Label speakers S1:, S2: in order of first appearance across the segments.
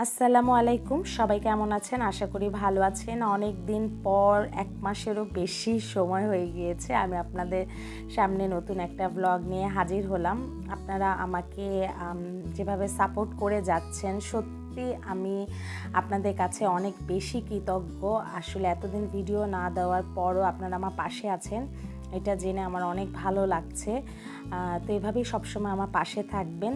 S1: আসসালামুআলাইকুম, সবাই কেমন আছেন? আশা করি ভালো আছেন। অনেক দিন পর 1 মাসেরও বেশি সময় হয়ে গিয়েছে আমি আপনাদের সামনে নতুন একটা ব্লগ নিয়ে হাজির হলাম। আপনারা আমাকে যেভাবে সাপোর্ট করে যাচ্ছেন, সত্যি আমি আপনাদের কাছে অনেক বেশি কৃতজ্ঞ। আসলে এতদিন ভিডিও না দেওয়ার পরও আপনারা আমার পাশে আছেন, এটা জেনে আমার অনেক ভালো লাগছে। তো এভাবেই সবসময় আমার পাশে থাকবেন।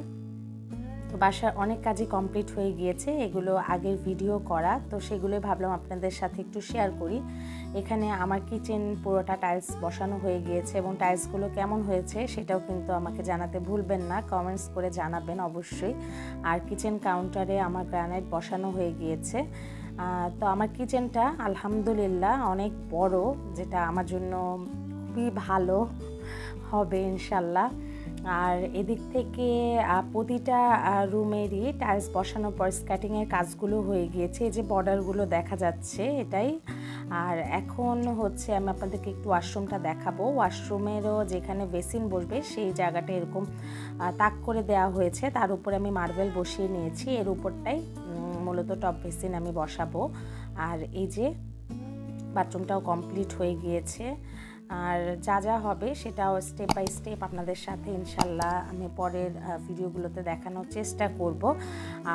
S1: তো বাসার অনেক কাজই কমপ্লিট হয়ে গিয়েছে, এগুলো আগের ভিডিও করা, তো সেগুলোই ভাবলাম আপনাদের সাথে একটু শেয়ার করি। এখানে আমার কিচেন পুরোটা টাইলস বসানো হয়ে গিয়েছে এবং টাইলসগুলো কেমন হয়েছে সেটাও কিন্তু আমাকে জানাতে ভুলবেন না, কমেন্টস করে জানাবেন অবশ্যই। আর কিচেন কাউন্টারে আমার গ্রানাইট বসানো হয়ে গিয়েছে। তো আমার কিচেনটা আলহামদুলিল্লাহ অনেক বড়, যেটা আমার জন্য খুবই ভালো হবে ইনশাল্লাহ। আর এদিক থেকে প্রতিটা রুমেরই টাইলস বসানোর পর স্ক্যাটিংয়ের কাজগুলো হয়ে গিয়েছে, এই যে বর্ডারগুলো দেখা যাচ্ছে এটাই। আর এখন হচ্ছে আমি আপনাদেরকে একটু ওয়াশরুমটা দেখাবো। ওয়াশরুমেরও যেখানে বেসিন বসবে সেই জায়গাটা এরকম তাক করে দেওয়া হয়েছে, তার উপরে আমি মার্বেল বসিয়ে নিয়েছি, এর উপরটাই মূলত টপ বেসিন আমি বসাবো। আর এই যে বাথরুমটাও কমপ্লিট হয়ে গিয়েছে। আর যা যা হবে সেটাও স্টেপ বাই স্টেপ আপনাদের সাথে ইনশাল্লাহ আমি পরের ভিডিওগুলোতে দেখানোর চেষ্টা করব।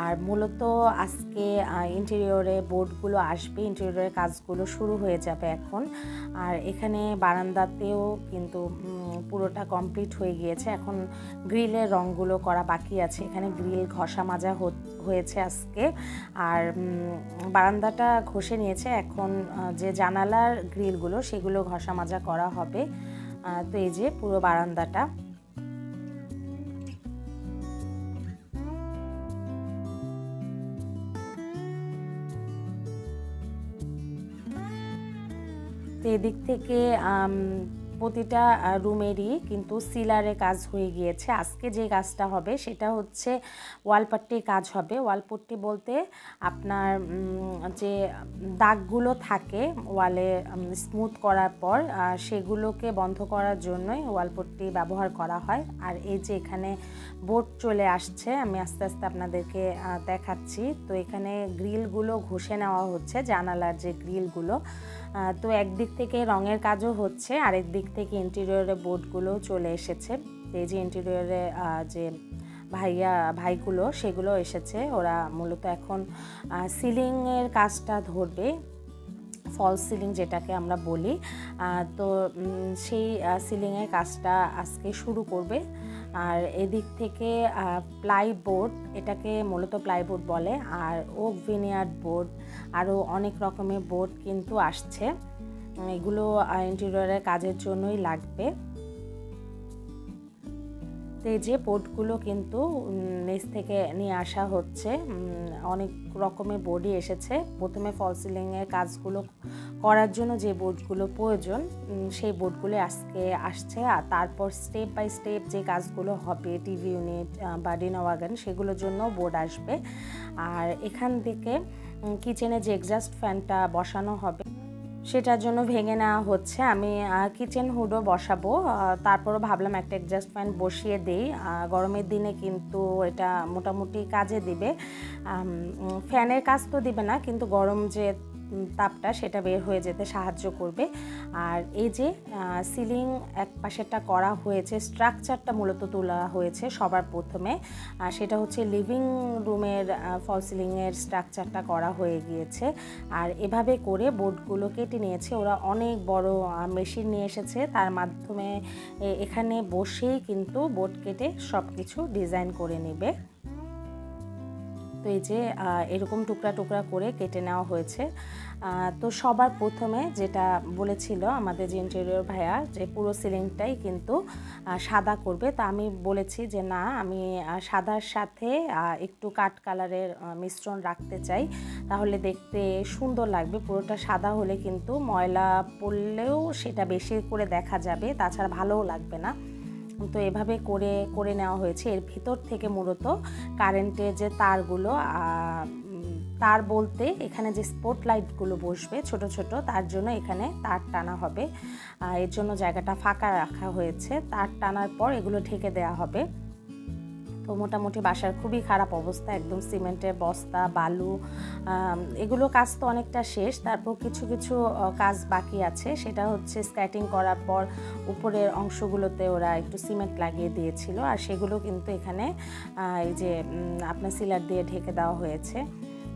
S1: আর মূলত আজকে ইন্টেরিয়রে বোর্ডগুলো আসবে, ইন্টেরিয়রের কাজগুলো শুরু হয়ে যাবে এখন। আর এখানে বারান্দাতেও কিন্তু পুরোটা কমপ্লিট হয়ে গিয়েছে, এখন গ্রিলের রঙগুলো করা বাকি আছে। এখানে গ্রিল ঘষা মাজা হয়েছে আজকে, আর বারান্দাটা ঘষে নিয়েছে, এখন যে জানালার গ্রিলগুলো সেগুলো ঘষা মাজা করা হবে। তো এই যে পুরো বারান্দাটা তো এদিক থেকে প্রতিটা রুমেরই কিন্তু সিলারে কাজ হয়ে গিয়েছে। আজকে যে কাজটা হবে সেটা হচ্ছে ওয়ালপট্টির কাজ হবে। ওয়ালপট্টি বলতে আপনার যে দাগগুলো থাকে ওয়ালে স্মুথ করার পর সেগুলোকে বন্ধ করার জন্যই ওয়ালপট্টি ব্যবহার করা হয়। আর এই যে এখানে বোর্ড চলে আসছে, আমি আস্তে আস্তে আপনাদেরকে দেখাচ্ছি। তো এখানে গ্রিলগুলো ঘষে নেওয়া হচ্ছে, জানালার যে গ্রিলগুলো। তো একদিক থেকে রঙের কাজও হচ্ছে, আরেক দিক থেকে ইন্টেরিয়রে বোর্ডগুলো চলে এসেছে। এই যে ইন্টেরিয়রে যে ভাইগুলো সেগুলো এসেছে, ওরা মূলত এখন সিলিংয়ের কাজটা ধরবে, ফলস সিলিং যেটাকে আমরা বলি। তো সেই সিলিংয়ের কাজটা আজকে শুরু করবে। আর এদিক থেকে প্লাইবোর্ড, এটাকে মূলত প্লাইবোর্ড বলে, আর ওক ভিনিয়ার্ড বোর্ড, আরও অনেক রকমের বোর্ড কিন্তু আসছে, এগুলো ইন্টেরিয়রের কাজের জন্যই লাগবে। তো এই যে বোর্ডগুলো কিন্তু নিচ থেকে নিয়ে আসা হচ্ছে, অনেক রকমের বোর্ডই এসেছে। প্রথমে ফল সিলিংয়ের কাজগুলো করার জন্য যে বোর্ডগুলো প্রয়োজন সেই বোর্ডগুলো আজকে আসছে। আর তারপর স্টেপ বাই স্টেপ যে কাজগুলো হবে, টিভি ইউনিট বা ডিনার ওয়াগন, সেগুলোর জন্য বোর্ড আসবে। আর এখান থেকে কিচেনে যে এক্সস্ট ফ্যানটা বসানো হবে সেটার জন্য ভেঙে নেওয়া হচ্ছে। আমি কিচেন হুডও বসাবো, তারপরও ভাবলাম একটা এক্সস্ট ফ্যান বসিয়ে দেই, গরমের দিনে কিন্তু এটা মোটামুটি কাজে দিবে। ফ্যানের কাজ তো দিবে না, কিন্তু গরম যে তাপটা সেটা বের হয়ে যেতে সাহায্য করবে। আর এই যে সিলিং এক পাশেরটা করা হয়েছে, স্ট্রাকচারটা মূলত তোলা হয়েছে সবার প্রথমে, সেটা হচ্ছে লিভিং রুমের ফল সিলিংয়ের স্ট্রাকচারটা করা হয়ে গিয়েছে। আর এভাবে করে বোর্ডগুলো কেটে নিয়েছে, ওরা অনেক বড় মেশিন নিয়ে এসেছে, তার মাধ্যমে এখানে বসেই কিন্তু বোর্ড কেটে সব কিছু ডিজাইন করে নেবে। তো এই যে এরকম টুকরা টুকরা করে কেটে নেওয়া হয়েছে। তো সবার প্রথমে যেটা বলেছিল আমাদের যে ইন্টেরিয়র ভাইয়া, যে পুরো সিলিংটাই কিন্তু সাদা করবে। তো আমি বলেছি যে না, আমি সাদার সাথে একটু কাঠ কালারের মিশ্রণ রাখতে চাই, তাহলে দেখতে সুন্দর লাগবে। পুরোটা সাদা হলে কিন্তু ময়লা পড়লেও সেটা বেশি করে দেখা যাবে, তাছাড়া ভালোও লাগবে না। তো এভাবে করে নেওয়া হয়েছে। এর ভিতর থেকে মূলত কারেন্টের যে তারগুলো, তার বলতে এখানে যে স্পটলাইটগুলো বসবে ছোট ছোট, তার জন্য এখানে তার টানা হবে। এর জন্য জায়গাটা ফাঁকা রাখা হয়েছে। তার টানার পর এগুলো ঢেকে দেওয়া হবে। তো তো মোটামুটি বাসার খুবই খারাপ অবস্থা, একদম সিমেন্টের বস্তা, বালু, এগুলো কাজ তো অনেকটা শেষ। তারপর কিছু কিছু কাজ বাকি আছে, সেটা হচ্ছে স্ক্যাটিং করার পর উপরের অংশগুলোতে ওরা একটু সিমেন্ট লাগিয়ে দিয়েছিল, আর সেগুলো কিন্তু এখানে এই যে আপনার সিলার দিয়ে ঢেকে দেওয়া হয়েছে।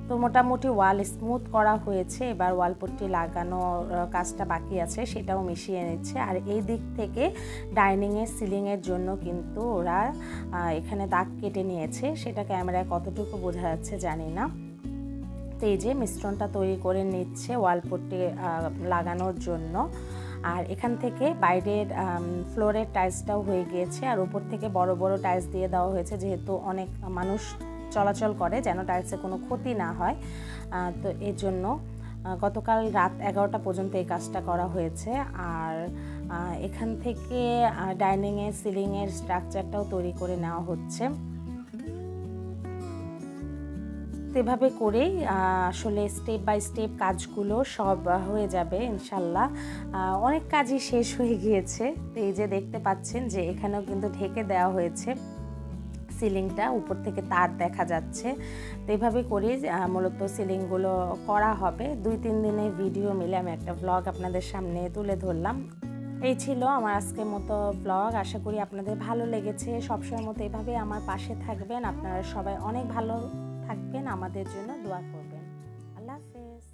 S1: তো মোটামুটি ওয়াল স্মুথ করা হয়েছে, এবার ওয়ালপট্টি লাগানোর কাজটা বাকি আছে, সেটাও মিশিয়ে নিচ্ছে। আর এই দিক থেকে ডাইনিংয়ের সিলিংয়ের জন্য কিন্তু ওরা এখানে দাগ কেটে নিয়েছে, সেটা ক্যামেরায় কতটুকু বোঝা যাচ্ছে জানি না। তো এই যে মিশ্রণটা তৈরি করে নিচ্ছে ওয়ালপট্টি লাগানোর জন্য। আর এখান থেকে বাইরের ফ্লোরের টাইলসটাও হয়ে গিয়েছে, আর উপর থেকে বড় বড় টাইলস দিয়ে দেওয়া হয়েছে, যেহেতু অনেক মানুষ চলাচল করে, যেন টাইলসে কোনো ক্ষতি না হয়। তো এর জন্য গতকাল রাত 11টা পর্যন্ত এই কাজটা করা হয়েছে। আর এখান থেকে ডাইনিংয়ের সিলিংয়ের স্ট্রাকচারটাও তৈরি করে নেওয়া হচ্ছে। এভাবে করেই আসলে স্টেপ বাই স্টেপ কাজগুলো সব হয়ে যাবে ইনশাল্লাহ। অনেক কাজই শেষ হয়ে গিয়েছে। তো এই যে দেখতে পাচ্ছেন যে এখানেও কিন্তু ঢেকে দেওয়া হয়েছে সিলিংটা, উপর থেকে তার দেখা যাচ্ছে। তো এইভাবে করে মূলত সিলিংগুলো করা হবে। 2-3 দিনের ভিডিও মিলে আমি একটা ব্লগ আপনাদের সামনে তুলে ধরলাম। এই ছিল আমার আজকের মতো ব্লগ। আশা করি আপনাদের ভালো লেগেছে। সবসময় মতো এভাবে আমার পাশে থাকবেন। আপনারা সবাই অনেক ভালো থাকবেন, আমাদের জন্য দোয়া করবেন। আল্লাহ হাফেজ।